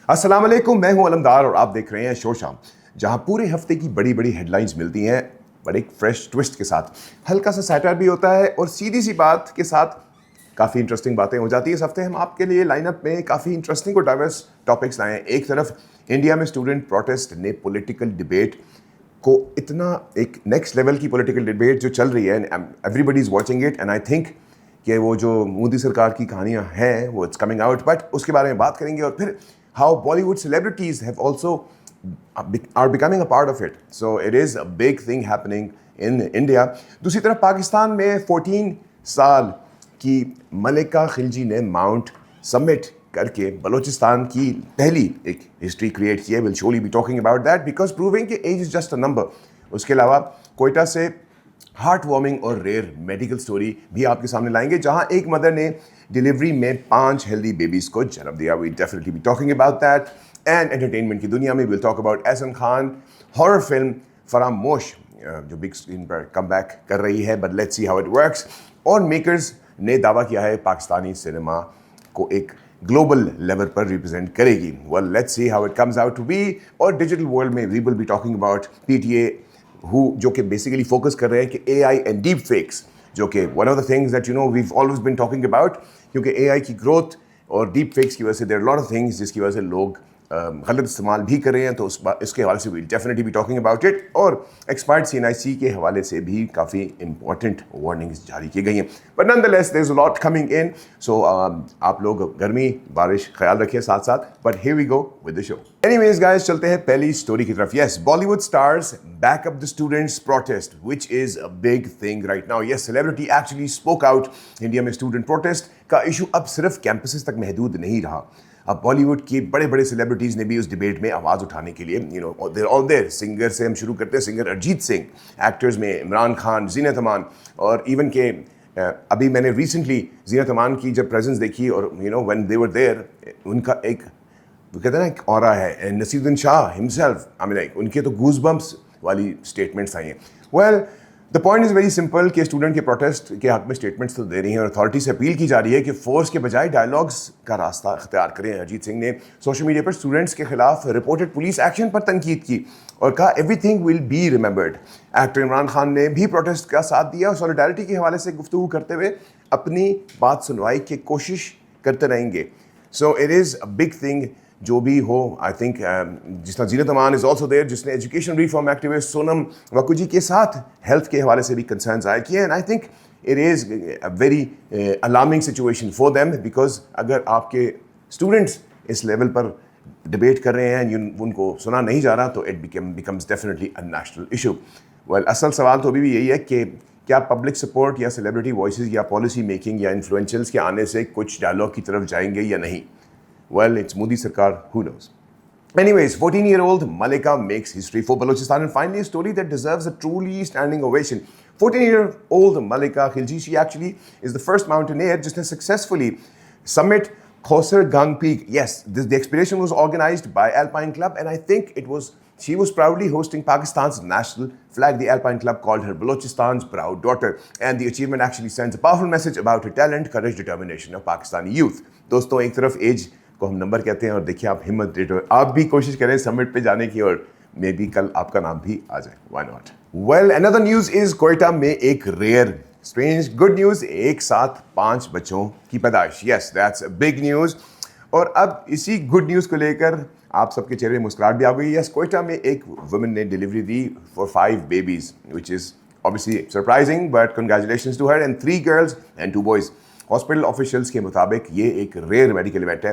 अस्सलाम वालेकुम, मैं हूं अलमदार और आप देख रहे हैं शो शाम, जहां पूरे हफ्ते की बड़ी बड़ी हेडलाइंस मिलती हैं बट एक फ्रेश ट्विस्ट के साथ। हल्का सा सैटर भी होता है और सीधी सी बात के साथ काफ़ी इंटरेस्टिंग बातें हो जाती है। इस हफ्ते हम आपके लिए लाइनअप में काफ़ी इंटरेस्टिंग और डाइवर्स टॉपिक्स लाए हैं। एक तरफ इंडिया में स्टूडेंट प्रोटेस्ट ने पॉलिटिकल डिबेट को इतना एक नेक्स्ट लेवल की पॉलिटिकल डिबेट जो चल रही है, everybody is watching it and I think कि वो जो मोदी सरकार की कहानियाँ हैं वो इट्स कमिंग आउट, बट उसके बारे में बात करेंगे। और फिर how Bollywood celebrities have also are becoming a part of it. So it is a big thing happening in India. दूसरी तरफ पाकिस्तान में 14 साल की मलिका खिलजी ने माउंट समिट करके बलूचिस्तान की पहली एक हिस्ट्री क्रिएट की है. We'll surely be talking about that because proving कि age is just a number. उसके अलावा कोयटा से हार्ट वार्मिंग और रेयर मेडिकल स्टोरी भी आपके सामने लाएंगे, जहां एक मदर ने डिलीवरी में 5 हेल्दी बेबीज को जन्म दिया. We definitely be talking about that. And entertainment की दुनिया में will talk about Ehsan Khan horror film Faramosh जो बिग स्क्रीन पर कम बैक कर रही है, but let's see how it works. और मेकर्स ने दावा किया है पाकिस्तानी सिनेमा को एक ग्लोबल लेवल पर रिप्रेजेंट करेगी. Well let's see how it comes out to be. और डिजिटल वर्ल्ड में we will be talking about PTA जो कि बेसिकली फोकस कर रहे हैं कि AI एंड डीप फेक्स, जो कि one of the things that we've always been talking about, क्योंकि AI की ग्रोथ और डीप फेक्स की वजह से there are lot of things जिसकी वजह से लोग गलत इस्तेमाल भी कर रहे हैं. तो इसके हवाले से we definitely be talking about it. और एक्सपर्ट CNIC के हवाले से भी काफ़ी इंपॉर्टेंट वार्निंग्स जारी की गई हैं. But nonetheless there is a lot coming in. So आप लोग गर्मी बारिश ख्याल रखिए साथ साथ. But here we go with the show. Anyways guys, चलते हैं पहली स्टोरी की तरफ. Yes, Bollywood stars back up the students protest, which is a big thing right now. Yes, celebrity actually spoke out. India में स्टूडेंट प्रोटेस्ट का issue अब सिर्फ campuses तक महदूद नहीं रहा. अब बॉलीवुड के बड़े बड़े सेलिब्रिटीज़ ने भी उस डिबेट में आवाज़ उठाने के लिए देयर ऑल देयर. सिंगर से हम शुरू करते हैं. सिंगर अरिजीत सिंह, एक्टर्स में इमरान खान, जीनत अमान, और इवन के अभी मैंने रिसेंटली जीनत अमान की जब प्रेजेंस देखी और व्हेन दे वर देयर, उनका एक वो कहते हैं ना एक ऑरा है. Naseeruddin Shah himself, I mean like उनके तो गूज बम्प्स वाली स्टेटमेंट्स आई हैं. Well the point is very simple कि स्टूडेंट के प्रोटेस्ट के हक में स्टेटमेंट्स तो दे रही हैं और अथॉरिटी से अपील की जा रही है कि फोर्स के बजाय डायलॉग्स का रास्ता अख्तियार करें. अरिजीत सिंह ने सोशल मीडिया पर स्टूडेंट्स के खिलाफ रिपोर्टेड पुलिस एक्शन पर तनकीद की और कहा everything will be remembered. Actor Imran Khan ने भी प्रोटेस्ट का साथ दिया और सॉलिडारिटी के हवाले से गुफ्तगू करते हुए अपनी बात सुनवाई की कोशिश करते रहेंगे. So it is a big thing जो भी हो. आई थिंक जिस तरह Zeenat Aman is also there, जिसने एजुकेशन रिफॉर्म एक्टिविस्ट सोनम वाकूजी के साथ हेल्थ के हवाले से भी कंसर्न जाहिर किए हैं. And I think it is a very alarming situation for them, because अगर आपके स्टूडेंट्स इस लेवल पर डिबेट कर रहे हैं, उनको सुना नहीं जा रहा, तो it becomes definitely a national issue. Well, असल सवाल तो अभी भी यही है कि क्या पब्लिक सपोर्ट या सेलिब्रिटी वॉइसेस या पॉलिसी मेकिंग या इन्फ्लुएंशर्स के आने से कुछ डायलॉग की तरफ जाएंगे या नहीं. Well, it's Modi Sarkar, who knows. Anyways, 14-year-old Malika makes history for Balochistan, and finally a story that deserves a truly standing ovation. 14-year-old Malika Khilji, she actually is the first mountaineer just successfully summit Khosar Gang Peak. Yes, the expedition was organized by Alpine Club, and I think she was proudly hosting Pakistan's national flag. The Alpine Club called her Balochistan's proud daughter, and the achievement actually sends a powerful message about her talent, courage, determination of Pakistani youth. दोस्तों, एक तरफ as को हम number कहते हैं और देखिए आप हिम्मत देते हो, आप भी कोशिश करें समिट पे जाने की और मे बी कल आपका नाम भी आ जाए. Why not. Well, another news is Quetta में एक रेयर स्ट्रेंज गुड न्यूज़. एक साथ 5 बच्चों की पैदाइश. Yes, that's a big news. और अब इसी गुड न्यूज़ को लेकर आप सबके चेहरे में मुस्कुराहट भी आ गई. यस, कोयटा में एक वुमन ने delivery the for 5 babies, which is obviously surprising, but congratulations to her, and 3 girls and 2 boys. Hospital officials के मुताबिक ये एक रेयर मेडिकल इवेंट है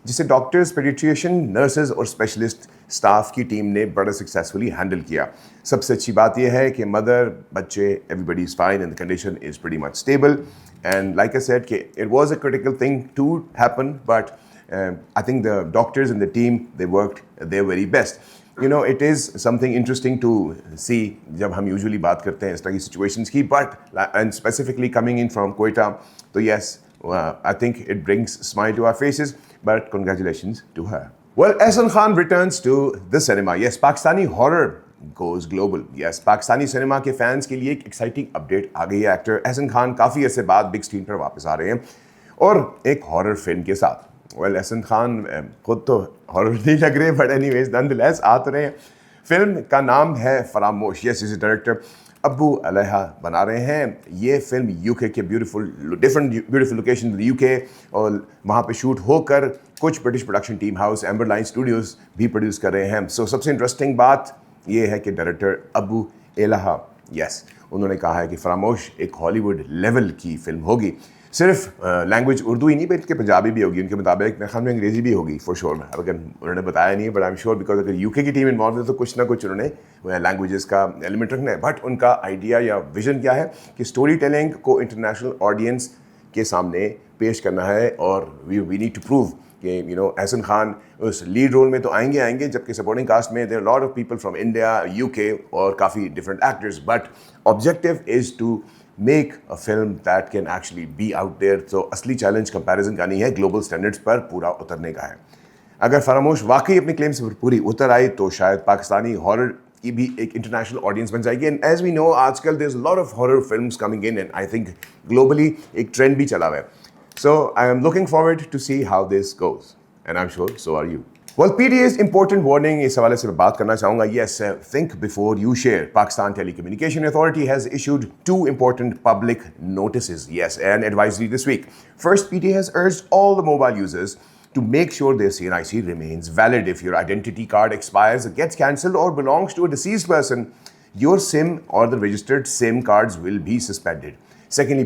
जिसे डॉक्टर्स, पेडिट्रिशियन, नर्सेज और स्पेशलिस्ट स्टाफ की टीम ने बड़ा सक्सेसफुली हैंडल किया. सबसे अच्छी बात यह है कि मदर, बच्चे, everybody is fine and the condition is pretty much stable. And like I said कि it was a critical thing to happen, but I think the doctors and the team they worked their very best. It is something interesting to see जब हम usually बात करते हैं इस तरह की situations की, but and specifically coming in from Quetta, तो yes, I think it brings smile to our faces, but congratulations to her. Well, Ehsan Khan returns to the cinema. Yes, Pakistani horror goes global. Yes, Pakistani cinema के fans के लिए एक exciting update आ गई है. Actor Ehsan Khan काफ़ी अरसे बाद बिग स्क्रीन पर वापस आ रहे हैं और एक हॉरर फिल्म के साथ. वेल एहसन खान खुद तो हॉरर नहीं लग रहे, but anyways nonetheless आ तो रहे हैं। फिल्म का नाम है फरामोश। यस, इस डायरेक्टर अब्बू अलैहा बना रहे हैं। ये फिल्म यूके के ब्यूटीफुल लोकेशन यूके, और वहाँ पे शूट होकर कुछ British production team house amber line Studios भी प्रोड्यूस कर रहे हैं। सो सबसे इंटरेस्टिंग बात ये है कि डायरेक्टर अब्बू अलैहा, यस, उन्होंने कहा है कि फरामोश एक हॉलीवुड लेवल की फिल्म होगी। सिर्फ लैंग्वेज उर्दू ही नहीं बल्कि पंजाबी भी होगी, उनके मुताबिक मेरे ख्याल में अंग्रेज़ी भी होगी फॉर श्योर। अगर उन्होंने बताया नहीं है, but I am sure because अगर यूके की टीम इन्वॉल्व है तो कुछ ना कुछ उन्होंने लैंग्वेजेस का एलिमेंट रखना है। बट उनका आइडिया या विजन क्या है कि स्टोरी टेलिंग को इंटरनेशनल ऑडियंस के सामने पेश करना है, और वी नीड टू प्रूव कि एहसन खान उस लीड रोल में तो आएंगे, जबकि सपोर्टिंग कास्ट में there lot of people from India, UK और काफ़ी different actors. But objective is to make a film that can actually be out there. तो असली चैलेंज कंपैरिजन का नहीं है, ग्लोबल स्टैंडर्ड्स पर पूरा उतरने का है। अगर फरामोश वाकई अपने क्लेम से पूरी उतर आई तो शायद पाकिस्तानी हॉरर की भी एक इंटरनेशनल ऑडियंस बन जाएगी। एंड एज वी नो आजकल there is lot of horror films coming in, and I think globally एक ट्रेंड भी चला हुआ है। So I am looking forward to see how this goes, and I'm sure so are you. Well, PTA's important warning, इस हवाले से मैं बात करना चाहूँगा. Yes, think before you share. Pakistan Telecommunication Authority has issued 2 important public notices, yes, and advisory this week. First, PTA has urged all the mobile users to make sure their CNIC remains valid. If your identity card expires, gets cancelled, or belongs to a deceased person, your SIM or the registered SIM cards will be suspended. Secondly,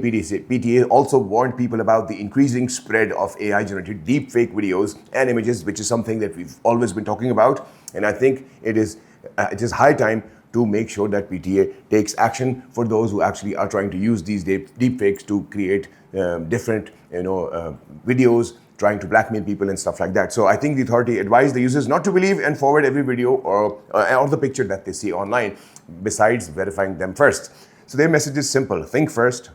PTA also warned people about the increasing spread of AI-generated deepfake videos and images, which is something that we've always been talking about. And I think it is high time to make sure that PTA takes action for those who actually are trying to use these deepfakes to create different, videos, trying to blackmail people and stuff like that. So I think the authority advised the users not to believe and forward every video or the picture that they see online, besides verifying them first. So their message is simple: think first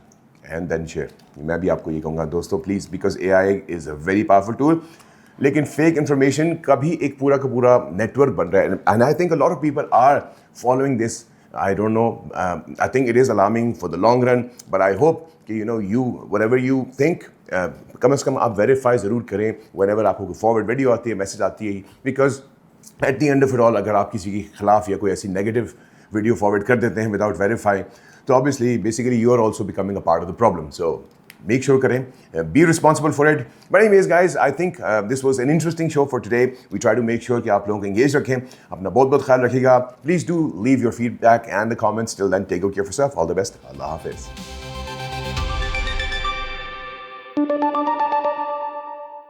and then share. मैं भी आपको ये कहूँगा दोस्तों, please, because AI is a very powerful tool, लेकिन fake information का भी एक पूरा का पूरा नेटवर्क बन रहा है। And I think a lot of people are following this. I don't know, I think it is alarming for the long run, but I hope कि यू व्हाटएवर यू थिंक, कम से कम आप वेरीफाई ज़रूर करें व्हेनेवर आपको forward video आती है, मैसेज आती है, because at the end of it all अगर आप किसी के खिलाफ या कोई ऐसी नेगेटिव वीडियो फॉरवर्ड कर देते हैं विदाउट वेरीफाई, तो obviously basically you are also becoming a part of the problem. So make sure करें, be responsible for it. But anyways guys, I think this was an interesting show for today. We try to make sure कि आप लोगों को engaged रखें, अपना बहुत बहुत ख्याल रखिएगा. Please do leave your feedback and the comments. Till then, take good care of yourself. All the best. Allah Hafiz.